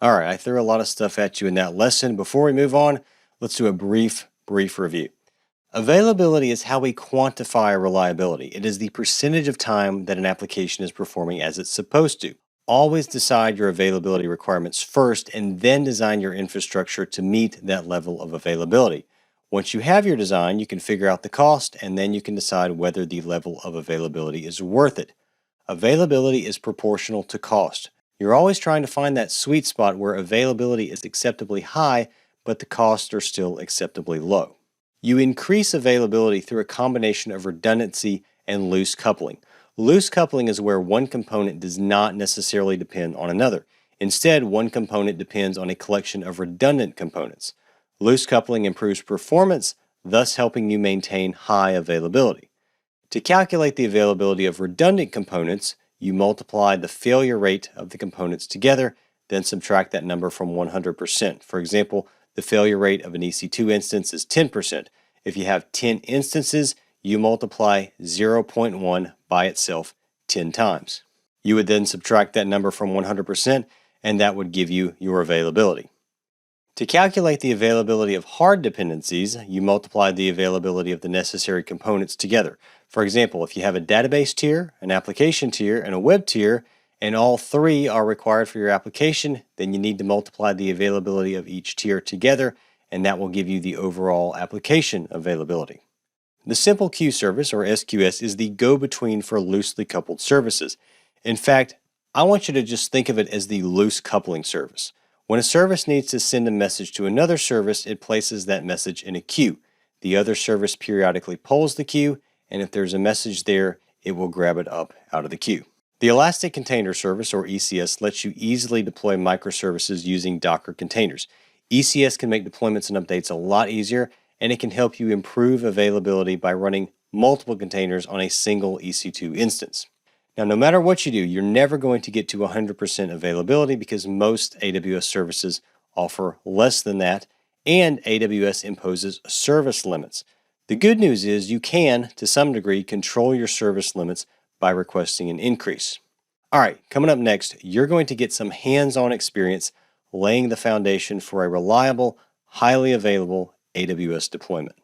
All right, I threw a lot of stuff at you in that lesson. Before we move on, let's do a brief review. Availability is how we quantify reliability. It is the percentage of time that an application is performing as it's supposed to. Always decide your availability requirements first and then design your infrastructure to meet that level of availability. Once you have your design, you can figure out the cost and then you can decide whether the level of availability is worth it. Availability is proportional to cost. You're always trying to find that sweet spot where availability is acceptably high, but the costs are still acceptably low. You increase availability through a combination of redundancy and loose coupling. Loose coupling is where one component does not necessarily depend on another. Instead, one component depends on a collection of redundant components. Loose coupling improves performance, thus helping you maintain high availability. To calculate the availability of redundant components, you multiply the failure rate of the components together, then subtract that number from 100%. For example, the failure rate of an EC2 instance is 10%. If you have 10 instances, you multiply 0.1 by itself 10 times. You would then subtract that number from 100%, and that would give you your availability. To calculate the availability of hard dependencies, you multiply the availability of the necessary components together. For example, if you have a database tier, an application tier, and a web tier, and all three are required for your application, then you need to multiply the availability of each tier together, and that will give you the overall application availability. The Simple Queue Service, or SQS, is the go-between for loosely coupled services. In fact, I want you to just think of it as the loose coupling service. When a service needs to send a message to another service, it places that message in a queue. The other service periodically polls the queue, and if there's a message there, it will grab it up out of the queue. The Elastic Container Service, or ECS, lets you easily deploy microservices using Docker containers. ECS can make deployments and updates a lot easier, and it can help you improve availability by running multiple containers on a single EC2 instance. Now, no matter what you do, you're never going to get to 100% availability because most AWS services offer less than that, and AWS imposes service limits. The good news is you can, to some degree, control your service limits by requesting an increase. All right, coming up next, you're going to get some hands-on experience laying the foundation for a reliable, highly available AWS deployment.